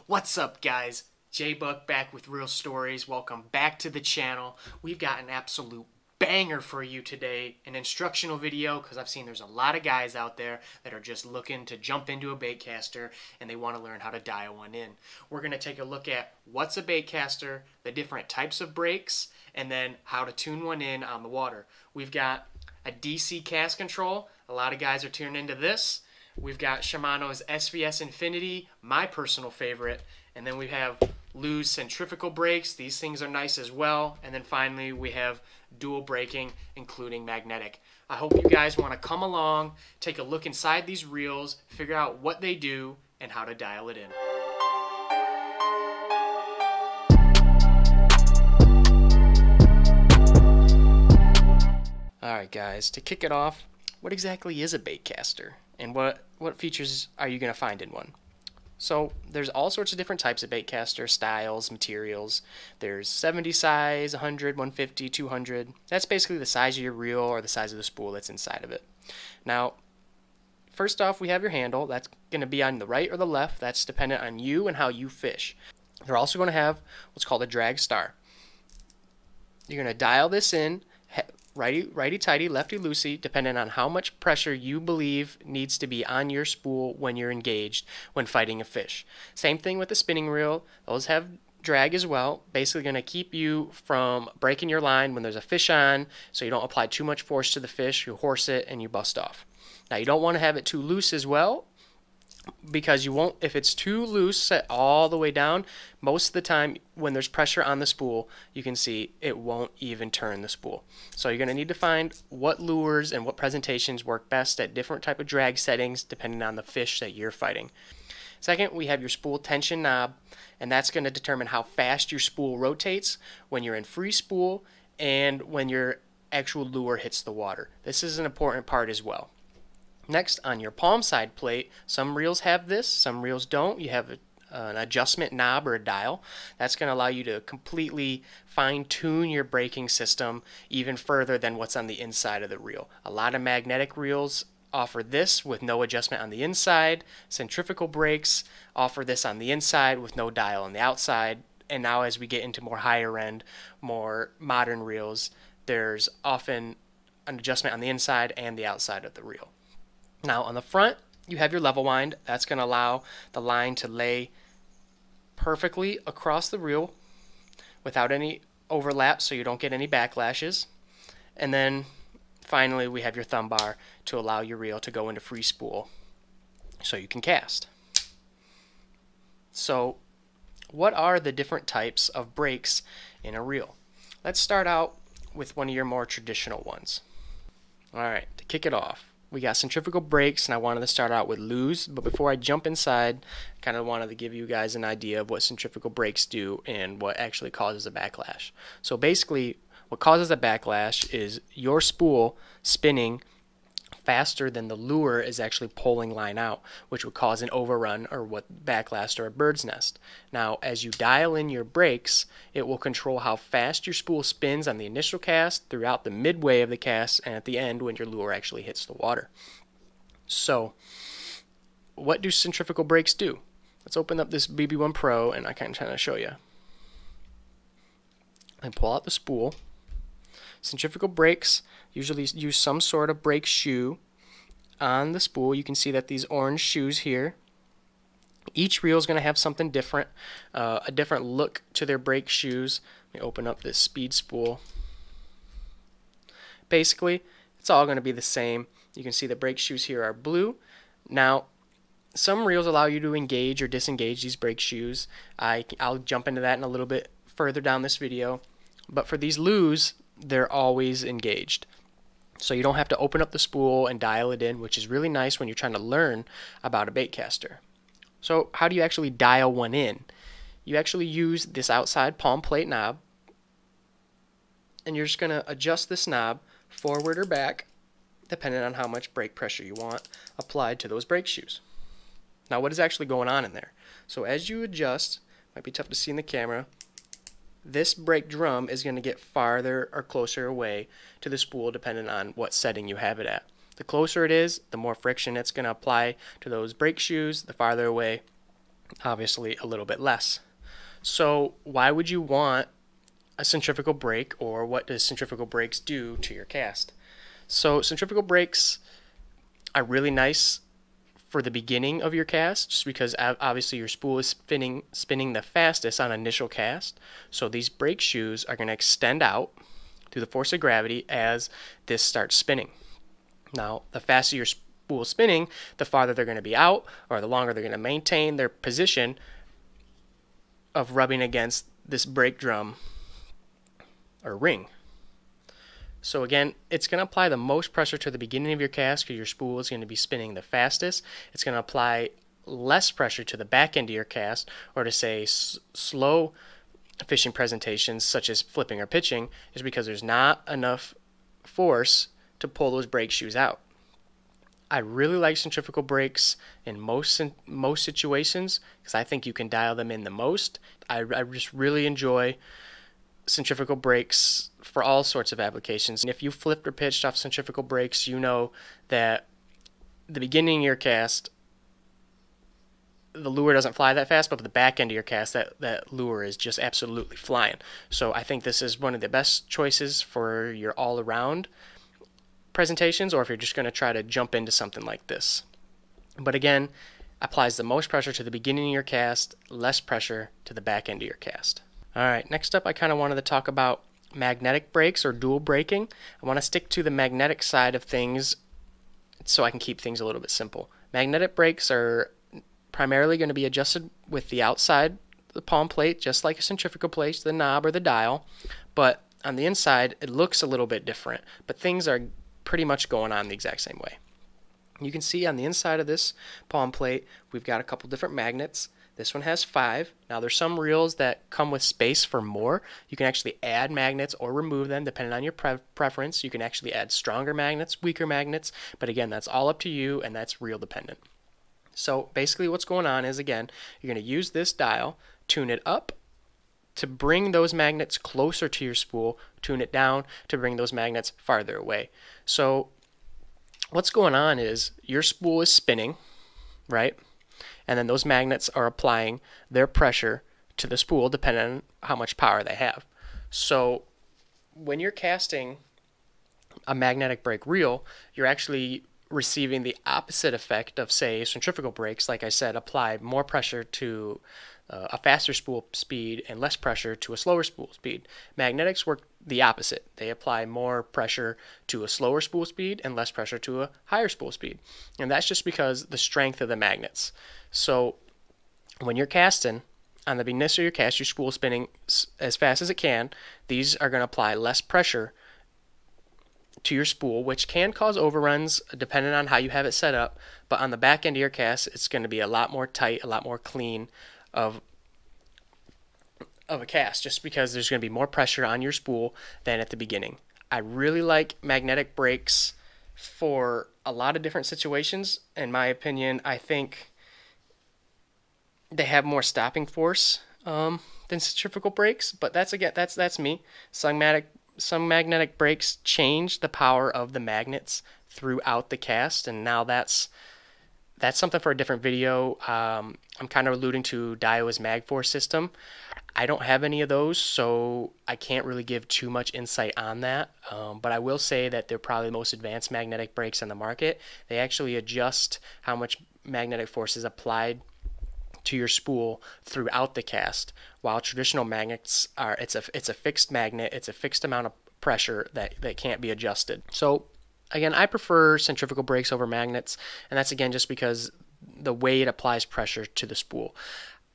What's up, guys? J-Buck back with Real Stories. Welcome back to the channel. We've got an absolute banger for you today, an instructional video, because I've seen there's a lot of guys out there that are just looking to jump into a baitcaster and they want to learn how to dial one in. We're going to take a look at what's a baitcaster, the different types of brakes, and then how to tune one in on the water. We've got a DC cast control. A lot of guys are tuning into this. We've got Shimano's SVS Infinity, my personal favorite. And then we have Lu's centrifugal brakes. These things are nice as well. And then finally, we have dual braking, including magnetic. I hope you guys want to come along, take a look inside these reels, figure out what they do, and how to dial it in. Alright guys, to kick it off, what exactly is a baitcaster? And what features are you going to find in one? So there's all sorts of different types of baitcaster styles, materials. There's 70 size, 100, 150, 200. That's basically the size of your reel or the size of the spool that's inside of it. Now, first off, we have your handle. That's going to be on the right or the left. That's dependent on you and how you fish. They're also going to have what's called a drag star. You're going to dial this in righty-tighty, lefty-loosey, depending on how much pressure you believe needs to be on your spool when you're engaged when fighting a fish. Same thing with the spinning reel. Those have drag as well. Basically going to keep you from breaking your line when there's a fish on, so you don't apply too much force to the fish, you horse it, and you bust off. Now, you don't want to have it too loose as well, because you won't, if it's too loose, set all the way down, most of the time when there's pressure on the spool, you can see it won't even turn the spool. So you're going to need to find what lures and what presentations work best at different type of drag settings depending on the fish that you're fighting. Second, we have your spool tension knob, and that's going to determine how fast your spool rotates when you're in free spool and when your actual lure hits the water. This is an important part as well. Next, on your palm side plate, some reels have this, some reels don't. You have an adjustment knob or a dial. That's going to allow you to completely fine-tune your braking system even further than what's on the inside of the reel. A lot of magnetic reels offer this with no adjustment on the inside. Centrifugal brakes offer this on the inside with no dial on the outside. And now as we get into more higher end, more modern reels, there's often an adjustment on the inside and the outside of the reel. Now on the front, you have your level wind. That's going to allow the line to lay perfectly across the reel without any overlap, so you don't get any backlashes. And then finally, we have your thumb bar to allow your reel to go into free spool so you can cast. So what are the different types of brakes in a reel? Let's start out with one of your more traditional ones. Alright, to kick it off, we got centrifugal brakes, and I wanted to start out with Lu's, but before I jump inside, I kind of wanted to give you guys an idea of what centrifugal brakes do and what actually causes a backlash. So basically, what causes a backlash is your spool spinning faster than the lure is actually pulling line out, which would cause an overrun or what backlash or a bird's nest. Now, as you dial in your brakes, it will control how fast your spool spins on the initial cast, throughout the midway of the cast, and at the end when your lure actually hits the water. So, what do centrifugal brakes do? Let's open up this BB1 Pro and I can kind of show you. And pull out the spool. Centrifugal brakes usually use some sort of brake shoe on the spool. You can see that these orange shoes here. Each reel is going to have something different, a different look to their brake shoes. Let me open up this speed spool. Basically, it's all going to be the same. You can see the brake shoes here are blue. Now, some reels allow you to engage or disengage these brake shoes. I'll jump into that in a little bit further down this video. But for these Lu's, they're always engaged. So you don't have to open up the spool and dial it in, which is really nice when you're trying to learn about a baitcaster. So how do you actually dial one in? You actually use this outside palm plate knob, and you're just going to adjust this knob forward or back, depending on how much brake pressure you want applied to those brake shoes. Now, what is actually going on in there? So as you adjust, might be tough to see in the camera, this brake drum is going to get farther or closer away to the spool depending on what setting you have it at. The closer it is, the more friction it's going to apply to those brake shoes. The farther away, obviously a little bit less. So why would you want a centrifugal brake, or what does centrifugal brakes do to your cast? So centrifugal brakes are really nice for the beginning of your cast, just because obviously your spool is spinning the fastest on initial cast. So these brake shoes are going to extend out through the force of gravity as this starts spinning. Now, the faster your spool is spinning, the farther they're going to be out, or the longer they're going to maintain their position of rubbing against this brake drum or ring. So again, it's going to apply the most pressure to the beginning of your cast because your spool is going to be spinning the fastest. It's going to apply less pressure to the back end of your cast, or to say slow fishing presentations such as flipping or pitching, is because there's not enough force to pull those brake shoes out. I really like centrifugal brakes in most situations because I think you can dial them in the most. I just really enjoy centrifugal brakes for all sorts of applications. And if you flipped or pitched off centrifugal brakes, you know that the beginning of your cast, the lure doesn't fly that fast, but the back end of your cast, that lure is just absolutely flying. So I think this is one of the best choices for your all-around presentations, or if you're just going to try to jump into something like this. But again, applies the most pressure to the beginning of your cast, less pressure to the back end of your cast. Alright, next up I kind of wanted to talk about magnetic brakes or dual braking. I want to stick to the magnetic side of things so I can keep things a little bit simple. Magnetic brakes are primarily going to be adjusted with the outside, the palm plate, just like a centrifugal plate, the knob or the dial, but on the inside it looks a little bit different, but things are pretty much going on the exact same way. You can see on the inside of this palm plate we've got a couple different magnets. This one has 5. Now there's some reels that come with space for more. You can actually add magnets or remove them depending on your preference. You can actually add stronger magnets, weaker magnets, but again, that's all up to you and that's reel dependent. So basically what's going on is, again, you're going to use this dial, tune it up to bring those magnets closer to your spool, tune it down to bring those magnets farther away. So what's going on is your spool is spinning, right? And then those magnets are applying their pressure to the spool depending on how much power they have. So when you're casting a magnetic brake reel, you're actually receiving the opposite effect of, say, centrifugal brakes. Like I said, apply more pressure to a faster spool speed and less pressure to a slower spool speed. Magnetics work the opposite. They apply more pressure to a slower spool speed and less pressure to a higher spool speed. And that's just because the strength of the magnets. So when you're casting, on the beginning of your cast, your spool is spinning as fast as it can. These are going to apply less pressure to your spool, which can cause overruns depending on how you have it set up. But on the back end of your cast, it's going to be a lot more tight, a lot more clean of a cast, just because there's going to be more pressure on your spool than at the beginning. I really like magnetic brakes for a lot of different situations. In my opinion, I think they have more stopping force than centrifugal brakes, but that's me. Some magnetic brakes change the power of the magnets throughout the cast, and now that's something for a different video. I'm kind of alluding to Daiwa's MagForce system. I don't have any of those, so I can't really give too much insight on that. But I will say that they're probably the most advanced magnetic brakes on the market. They actually adjust how much magnetic force is applied to your spool throughout the cast, while traditional magnets are it's a fixed magnet, it's a fixed amount of pressure that can't be adjusted. So again, I prefer centrifugal brakes over magnets, and that's again just because the way it applies pressure to the spool.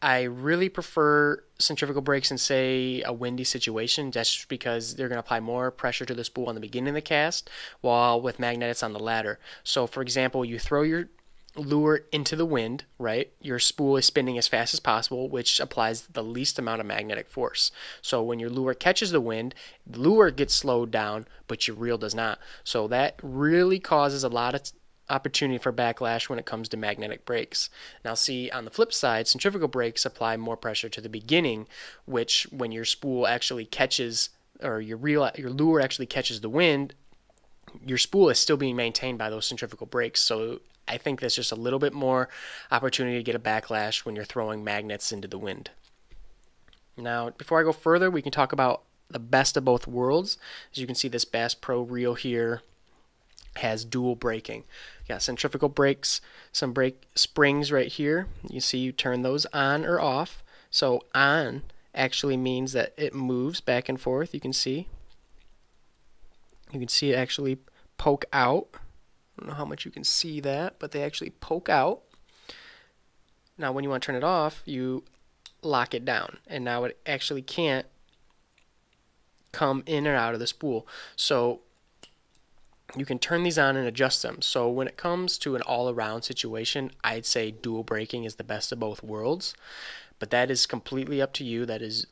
I really prefer centrifugal brakes in, say, a windy situation, just because they're going to apply more pressure to the spool on the beginning of the cast, while with magnets on the latter. So for example, you throw your lure into the wind, right? Your spool is spinning as fast as possible, which applies the least amount of magnetic force. So when your lure catches the wind, the lure gets slowed down, but your reel does not. So that really causes a lot of opportunity for backlash when it comes to magnetic brakes. Now see, on the flip side, centrifugal brakes apply more pressure to the beginning, which when your spool actually catches, or your lure actually catches the wind, your spool is still being maintained by those centrifugal brakes. So I think there's just a little bit more opportunity to get a backlash when you're throwing magnets into the wind. Now, before I go further, we can talk about the best of both worlds. As you can see, this Bass Pro reel here has dual braking. You got centrifugal brakes, some brake springs right here. You see you turn those on or off. So on actually means that it moves back and forth. You can see it actually poke out. I don't know how much you can see that, but they actually poke out. Now when you want to turn it off, you lock it down, and now it actually can't come in or out of the spool. So you can turn these on and adjust them. So when it comes to an all-around situation, I'd say dual braking is the best of both worlds, but that is completely up to you. That is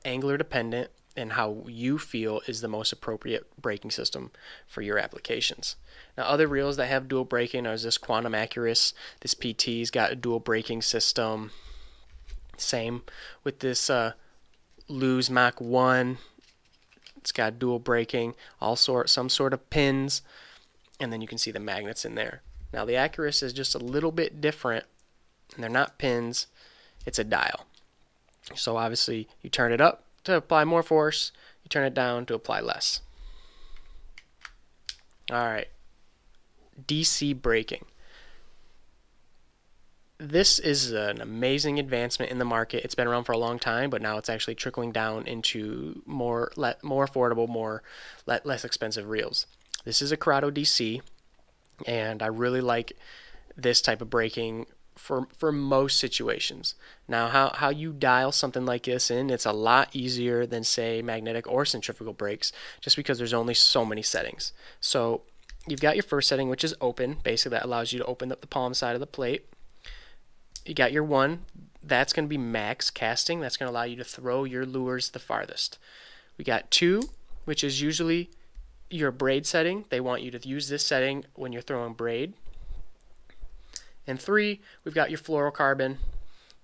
angler dependent and how you feel is the most appropriate braking system for your applications. Now, other reels that have dual braking are this Quantum Accurus. This PT's got a dual braking system. Same with this Lew's Mach 1. It's got dual braking, some sort of pins, and then you can see the magnets in there. Now the Accurus is just a little bit different, and they're not pins, it's a dial. So obviously you turn it up to apply more force, you turn it down to apply less. Alright, DC braking. This is an amazing advancement in the market. It's been around for a long time, but now it's actually trickling down into more affordable, less expensive reels. This is a Corrado DC, and I really like this type of braking for most situations. Now, how you dial something like this in, it's a lot easier than, say, magnetic or centrifugal brakes, just because there's only so many settings. So you've got your first setting, which is open. Basically, that allows you to open up the palm side of the plate. You got your 1, that's going to be max casting. That's going to allow you to throw your lures the farthest. We got 2, which is usually your braid setting. They want you to use this setting when you're throwing braid. And 3, we've got your fluorocarbon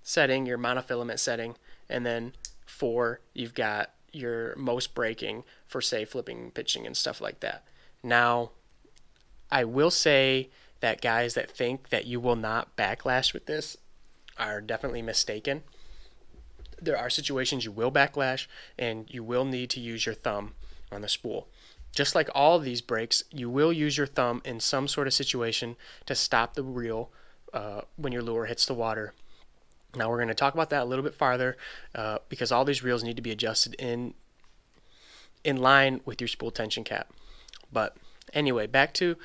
setting, your monofilament setting. And then 4, you've got your most braking for, say, flipping, pitching, and stuff like that. Now, I will say that guys that think that you will not backlash with this are definitely mistaken. There are situations you will backlash, and you will need to use your thumb on the spool. Just like all of these brakes, you will use your thumb in some sort of situation to stop the reel when your lure hits the water. Now we're going to talk about that a little bit farther because all these reels need to be adjusted in line with your spool tension cap. But anyway, back to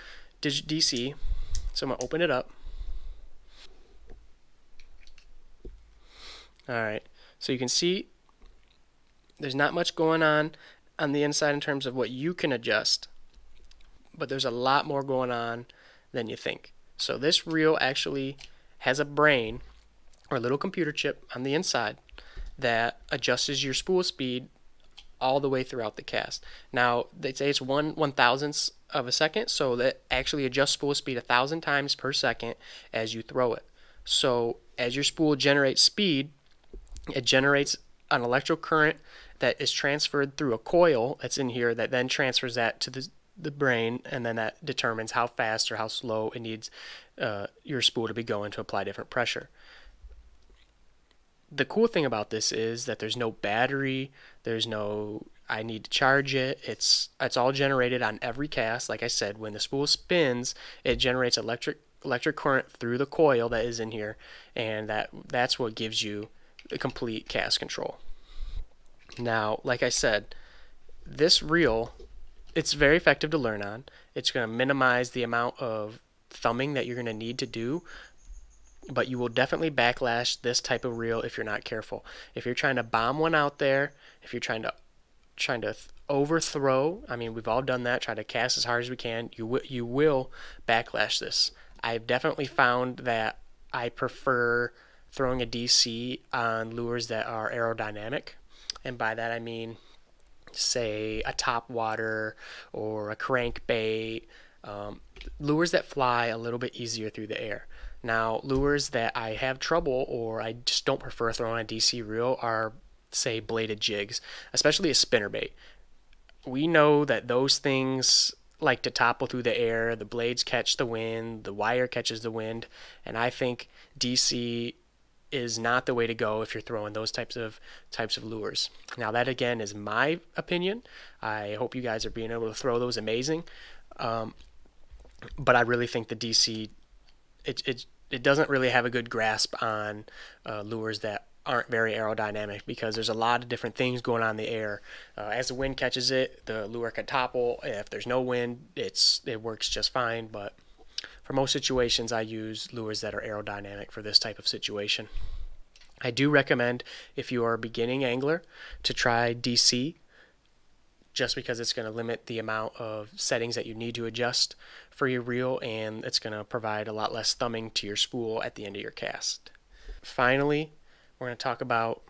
DC. So I'm going to open it up. Alright, so you can see there's not much going on the inside in terms of what you can adjust, but there's a lot more going on than you think. So this reel actually has a brain or a little computer chip on the inside that adjusts your spool speed all the way throughout the cast. Now, they say it's 1/1000th of a second, so that actually adjusts spool speed 1,000 times per second as you throw it. So as your spool generates speed, it generates an electrical current that is transferred through a coil that's in here that then transfers that to the brain, and then that determines how fast or how slow it needs your spool to be going to apply different pressure. The cool thing about this is that there's no battery, there's no I need to charge it. It's all generated on every cast. Like I said, when the spool spins, it generates electric current through the coil that is in here, and that's what gives you the complete cast control. Now, like I said, this reel, it's very effective to learn on. It's going to minimize the amount of thumbing that you're going to need to do, but you will definitely backlash this type of reel if you're not careful. If you're trying to bomb one out there, if you're trying to overthrow, I mean, we've all done that, try to cast as hard as we can, you will backlash this. I've definitely found that I prefer throwing a DC on lures that are aerodynamic, and by that I mean, say, a top water or a crankbait, lures that fly a little bit easier through the air. Now, lures that I have trouble or I just don't prefer throwing a DC reel are, say, bladed jigs, especially a spinnerbait. We know that those things like to topple through the air, the blades catch the wind, the wire catches the wind, and I think DC is not the way to go if you're throwing those types of lures. Now that again is my opinion. I hope you guys are being able to throw those amazing, but I really think the DC it doesn't really have a good grasp on lures that aren't very aerodynamic, because there's a lot of different things going on in the air. As the wind catches it, the lure can topple. If there's no wind, it works just fine. But for most situations, I use lures that are aerodynamic for this type of situation. I do recommend, if you are a beginning angler, to try DC, just because it's going to limit the amount of settings that you need to adjust for your reel, and it's going to provide a lot less thumbing to your spool at the end of your cast. Finally, we're going to talk about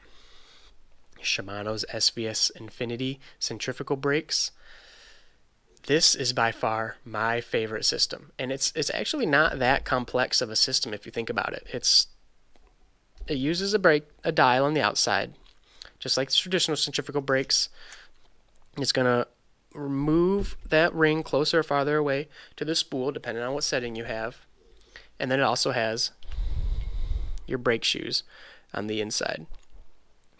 Shimano's SVS Infinity centrifugal brakes. This is by far my favorite system, and it's actually not that complex of a system if you think about it. It uses a dial on the outside, just like the traditional centrifugal brakes. It's going to move that ring closer or farther away to the spool, depending on what setting you have. And then it also has your brake shoes on the inside.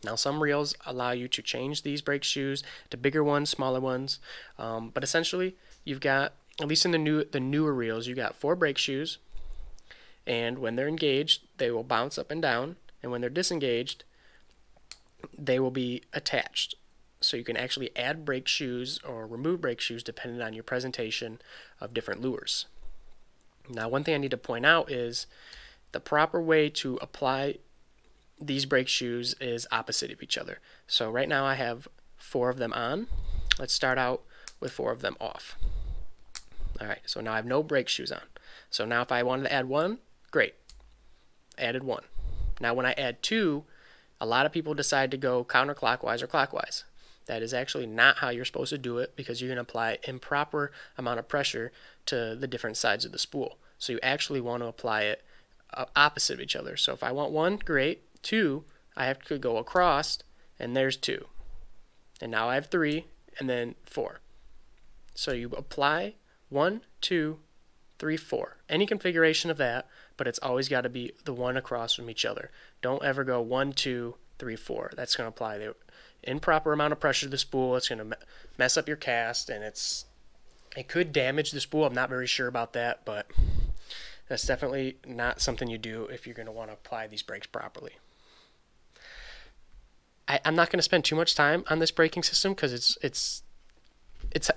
Now, some reels allow you to change these brake shoes to bigger ones, smaller ones, but essentially you've got, at least in the newer reels, you've got 4 brake shoes, and when they're engaged, they will bounce up and down, and when they're disengaged, they will be attached. So you can actually add brake shoes or remove brake shoes depending on your presentation of different lures. Now, one thing I need to point out is the proper way to apply these brake shoes is opposite of each other. So right now I have 4 of them on. Let's start out with 4 of them off. Alright, so now I have no brake shoes on. So now if I wanted to add 1, great. Added 1. Now when I add 2, a lot of people decide to go counterclockwise or clockwise. That is actually not how you're supposed to do it, because you're going to apply improper amount of pressure to the different sides of the spool. So you actually want to apply it opposite of each other. So if I want 1, great. 2, I have to go across, and there's 2. And now I have 3, and then 4. So you apply 1, 2, 3, 4. Any configuration of that, but it's always got to be the one across from each other. Don't ever go 1, 2, 3, 4. That's going to apply the improper amount of pressure to the spool. It's going to mess up your cast, and it could damage the spool. I'm not very sure about that, but that's definitely not something you do if you're going to want to apply these brakes properly. I'm not going to spend too much time on this braking system because it's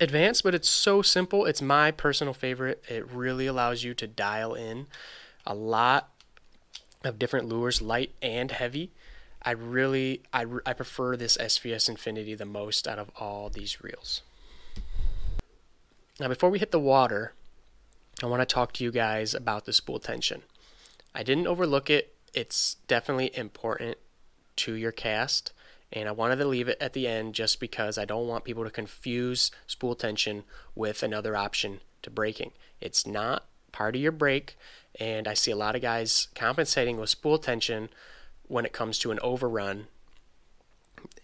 advanced, but it's so simple. It's my personal favorite. It really allows you to dial in a lot of different lures, light and heavy. I prefer this SVS Infinity the most out of all these reels. Now, before we hit the water, I want to talk to you guys about the spool tension. I didn't overlook it. It's definitely important to your cast, and I wanted to leave it at the end just because I don't want people to confuse spool tension with another option to braking. It's not part of your brake, and I see a lot of guys compensating with spool tension when it comes to an overrun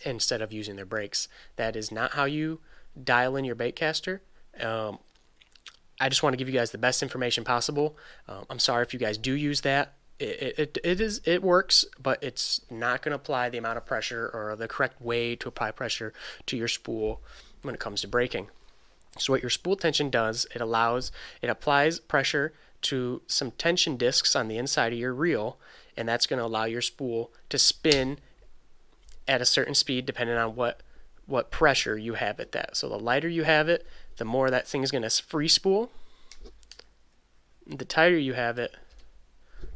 instead of using their brakes. That is not how you dial in your baitcaster. I just want to give you guys the best information possible. I'm sorry if you guys do use that. It works, but it's not going to apply the amount of pressure or the correct way to apply pressure to your spool when it comes to braking. So what your spool tension does, it applies pressure to some tension discs on the inside of your reel, and that's going to allow your spool to spin at a certain speed depending on what pressure you have at that. So the lighter you have it, the more that thing is going to free spool. The tighter you have it,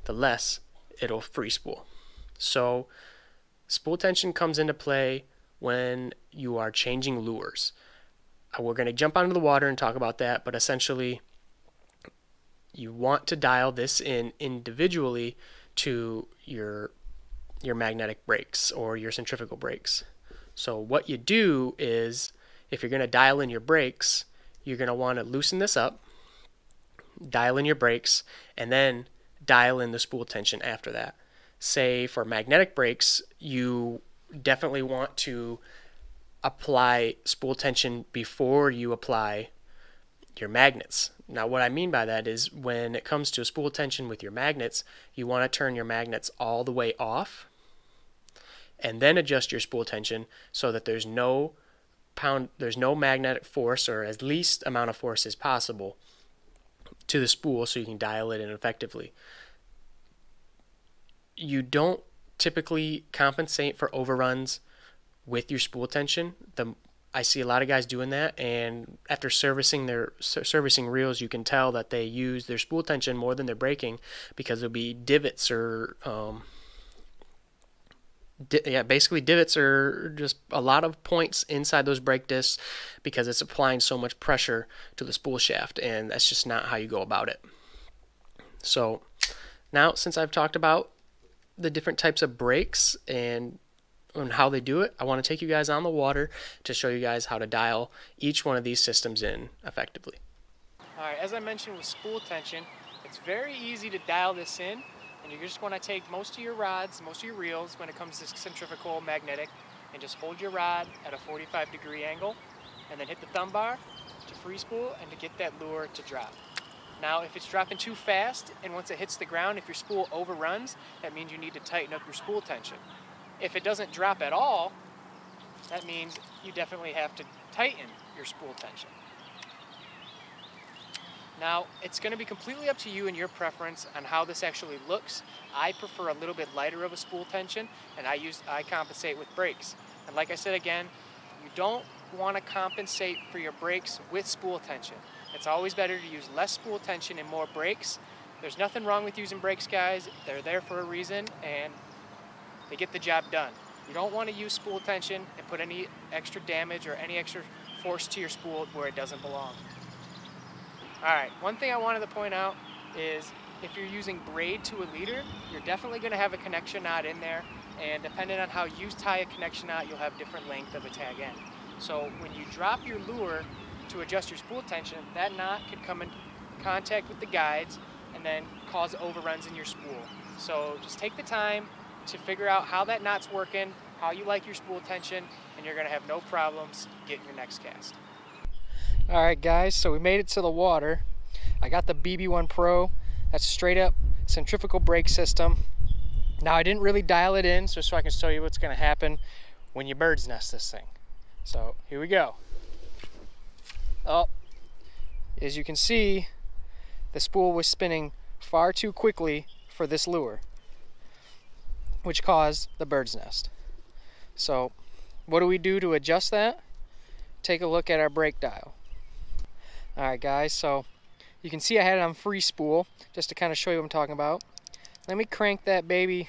the less it'll free spool. So spool tension comes into play when you are changing lures. We're going to jump onto the water and talk about that, but essentially you want to dial this in individually to your magnetic brakes or your centrifugal brakes. So what you do is, if you're going to dial in your brakes, you're going to want to loosen this up, dial in your brakes, and then dial in the spool tension after that. Say for magnetic brakes, you definitely want to apply spool tension before you apply your magnets. Now what I mean by that is when it comes to spool tension with your magnets, you want to turn your magnets all the way off and then adjust your spool tension so that there's no magnetic force, or as least amount of force as possible, to the spool, so you can dial it in effectively. You don't typically compensate for overruns with your spool tension. I see a lot of guys doing that, and after servicing reels, you can tell that they use their spool tension more than their braking, because there'll be divots or basically divots, or just a lot of points inside those brake discs, because it's applying so much pressure to the spool shaft, and that's just not how you go about it. So now, since I've talked about the different types of brakes and how they do it, I want to take you guys on the water to show you guys how to dial each one of these systems in effectively. Alright, as I mentioned with spool tension, it's very easy to dial this in, and you just want to take most of your rods, most of your reels when it comes to centrifugal magnetic, and just hold your rod at a 45-degree angle, and then hit the thumb bar to free spool and to get that lure to drop. Now, if it's dropping too fast, and once it hits the ground, if your spool overruns, that means you need to tighten up your spool tension. If it doesn't drop at all, that means you definitely have to tighten your spool tension. Now, it's going to be completely up to you and your preference on how this actually looks. I prefer a little bit lighter of a spool tension, and I compensate with brakes. And like I said again, you don't want to compensate for your brakes with spool tension. It's always better to use less spool tension and more brakes. There's nothing wrong with using brakes, guys. They're there for a reason, and they get the job done. You don't want to use spool tension and put any extra damage or any extra force to your spool where it doesn't belong. Alright, one thing I wanted to point out is if you're using braid to a leader, you're definitely going to have a connection knot in there, and depending on how you tie a connection knot, you'll have different length of a tag end. So when you drop your lure to adjust your spool tension, that knot could come in contact with the guides and then cause overruns in your spool. So just take the time to figure out how that knot's working, how you like your spool tension, and you're going to have no problems getting your next cast. Alright guys, so we made it to the water. I got the BB1 Pro. That's straight up centrifugal brake system. Now I didn't really dial it in so I can show you what's going to happen when you bird's nest this thing. So here we go. Oh, as you can see, the spool was spinning far too quickly for this lure, which caused the bird's nest. So what do we do to adjust that? Take a look at our brake dial. Alright guys, so you can see I had it on free spool just to kind of show you what I'm talking about. Let me crank that baby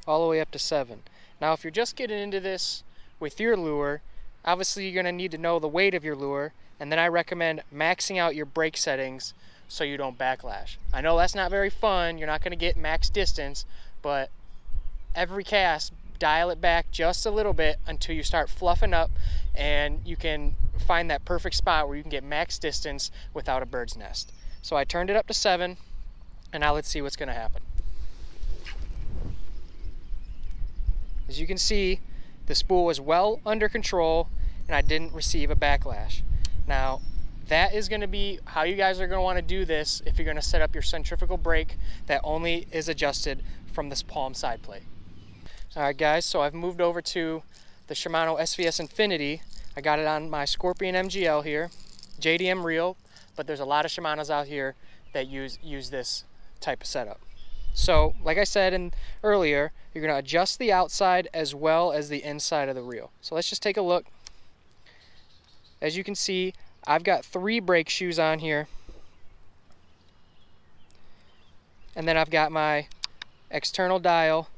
all the way up to 7. Now if you're just getting into this with your lure, obviously you're going to need to know the weight of your lure, and then I recommend maxing out your brake settings so you don't backlash. I know that's not very fun, you're not going to get max distance, but every cast, dial it back just a little bit until you start fluffing up and you can find that perfect spot where you can get max distance without a bird's nest. So I turned it up to 7, and now let's see what's going to happen. As you can see, the spool was well under control and I didn't receive a backlash. Now that is going to be how you guys are going to want to do this if you're going to set up your centrifugal brake that only is adjusted from this palm side plate. Alright guys, so I've moved over to the Shimano SVS Infinity. I got it on my Scorpion MGL here, JDM reel, but there's a lot of Shimanos out here that use this type of setup. So like I said earlier, you're going to adjust the outside as well as the inside of the reel. So let's just take a look. As you can see, I've got 3 brake shoes on here, and then I've got my external dial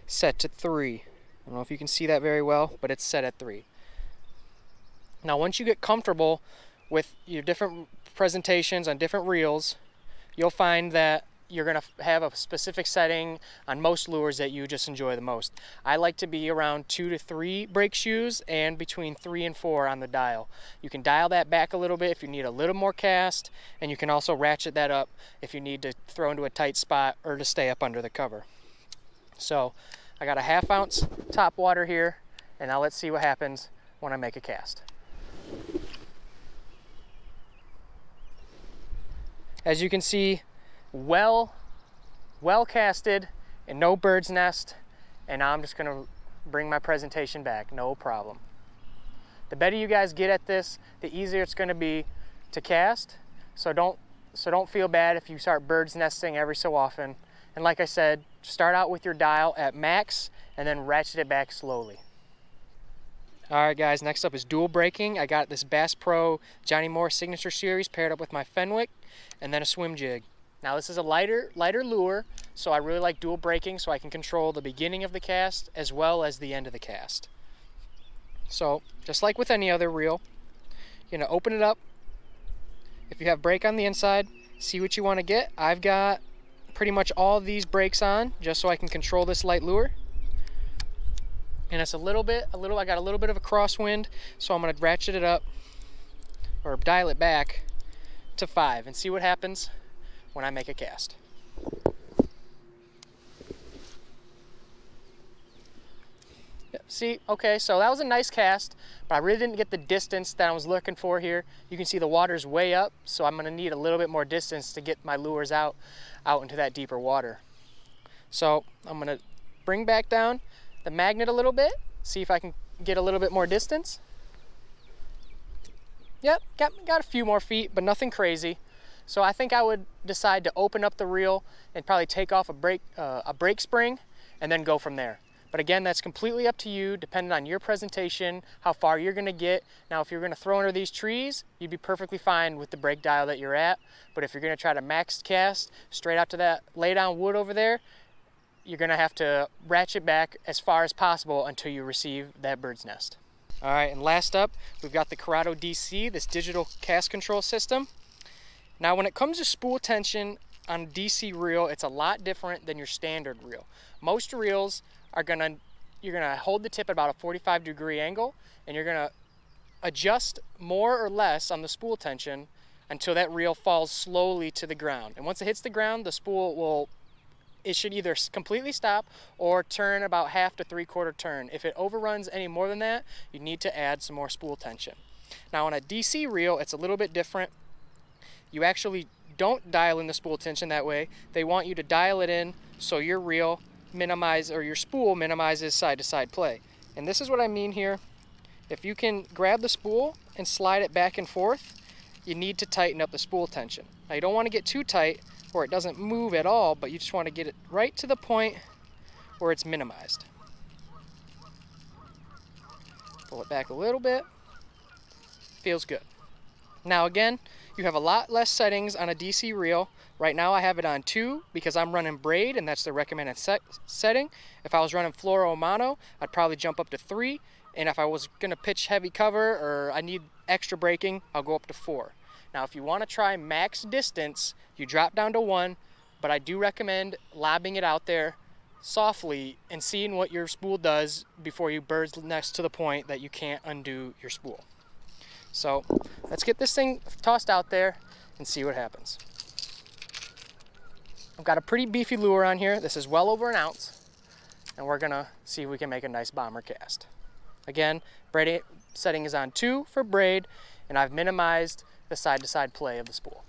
set to 3. I don't know if you can see that very well, but it's set at 3. Now once you get comfortable with your different presentations on different reels, you'll find that you're going to have a specific setting on most lures that you just enjoy the most. I like to be around 2 to 3 brake shoes and between 3 and 4 on the dial. You can dial that back a little bit if you need a little more cast, and you can also ratchet that up if you need to throw into a tight spot or to stay up under the cover. So I got a 1/2 ounce top water here, and now let's see what happens when I make a cast. As you can see, well casted and no bird's nest. And now I'm just gonna bring my presentation back, no problem. The better you guys get at this, the easier it's gonna be to cast. So don't feel bad if you start bird's nesting every so often. And like I said, start out with your dial at max and then ratchet it back slowly. All right guys, next up is dual braking. I got this Bass Pro Johnny Moore Signature Series paired up with my Fenwick and then a swim jig. Now this is a lighter lure, so I really like dual braking so I can control the beginning of the cast as well as the end of the cast. So just like with any other reel, you're gonna open it up. If you have brake on the inside, see what you want to get. I've got pretty much all of these brakes on just so I can control this light lure. And it's I got a little bit of a crosswind, so I'm gonna ratchet it up or dial it back to 5 and see what happens when I make a cast. See, okay, so that was a nice cast, but I really didn't get the distance that I was looking for here. You can see the water's way up, so I'm gonna need a little bit more distance to get my lures out into that deeper water. So I'm gonna bring back down the magnet a little bit, see if I can get a little bit more distance. Yep, got a few more feet, but nothing crazy. So I think I would decide to open up the reel and probably take off a brake spring and then go from there. But again, that's completely up to you, depending on your presentation, how far you're gonna get. Now, if you're gonna throw under these trees, you'd be perfectly fine with the brake dial that you're at. But if you're gonna try to max cast straight out to that lay down wood over there, you're gonna have to ratchet back as far as possible until you receive that bird's nest. All right, and last up, we've got the Corrado DC, this digital cast control system. Now, when it comes to spool tension on a DC reel, it's a lot different than your standard reel. Most reels you're gonna hold the tip at about a 45-degree angle, and you're gonna adjust more or less on the spool tension until that reel falls slowly to the ground. And once it hits the ground, the spool should either completely stop or turn about half to 3/4 turn. If it overruns any more than that, you need to add some more spool tension. Now on a DC reel, it's a little bit different. You actually don't dial in the spool tension that way. They want you to dial it in so your reel your spool minimizes side-to-side play. And this is what I mean here. If you can grab the spool and slide it back and forth, you need to tighten up the spool tension. Now you don't want to get too tight or it doesn't move at all, but you just want to get it right to the point where it's minimized. Pull it back a little bit. Feels good. Now again, you have a lot less settings on a DC reel. Right now I have it on 2 because I'm running braid and that's the recommended setting. If I was running fluoro mono, I'd probably jump up to 3. And if I was gonna pitch heavy cover or I need extra braking, I'll go up to 4. Now if you wanna try max distance, you drop down to 1, but I do recommend lobbing it out there softly and seeing what your spool does before you bird's nest to the point that you can't undo your spool. So let's get this thing tossed out there and see what happens. I've got a pretty beefy lure on here. This is well over an ounce, and we're gonna see if we can make a nice bomber cast. Again, braid setting is on 2 for braid, and I've minimized the side-to-side play of the spool.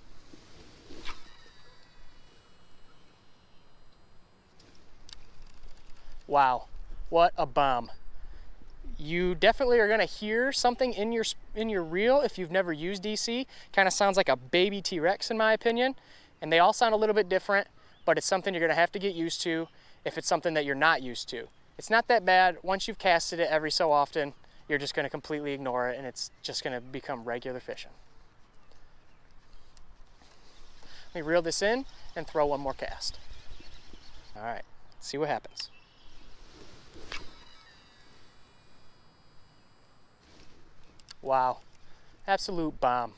Wow, what a bomb. You definitely are gonna hear something in your reel if you've never used DC. Kind of sounds like a baby T-Rex in my opinion, and they all sound a little bit different, but it's something you're gonna have to get used to if it's something that you're not used to. It's not that bad. Once you've casted it every so often, you're just gonna completely ignore it and it's just gonna become regular fishing. Let me reel this in and throw one more cast. All right, let's see what happens. Wow, absolute bomb.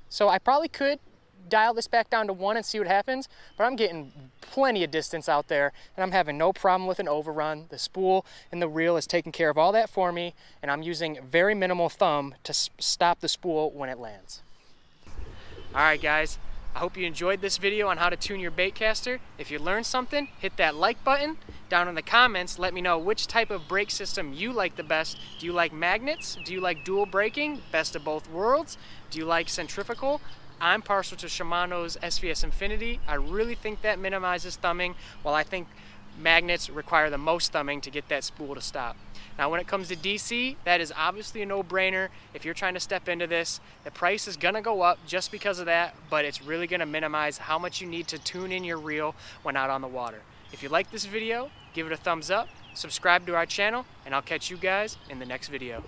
So I probably could dial this back down to 1 and see what happens, but I'm getting plenty of distance out there and I'm having no problem with an overrun. The spool and the reel is taking care of all that for me, and I'm using very minimal thumb to stop the spool when it lands. All right guys, I hope you enjoyed this video on how to tune your baitcaster. If you learned something, hit that like button. Down in the comments, let me know which type of brake system you like the best. Do you like magnets? Do you like dual braking? Best of both worlds? Do you like centrifugal? I'm partial to Shimano's SVS Infinity. I really think that minimizes thumbing, while I think magnets require the most thumbing to get that spool to stop. Now when it comes to DC, that is obviously a no-brainer. If you're trying to step into this, the price is gonna go up just because of that, but it's really gonna minimize how much you need to tune in your reel when out on the water. If you like this video, give it a thumbs up, subscribe to our channel, and I'll catch you guys in the next video.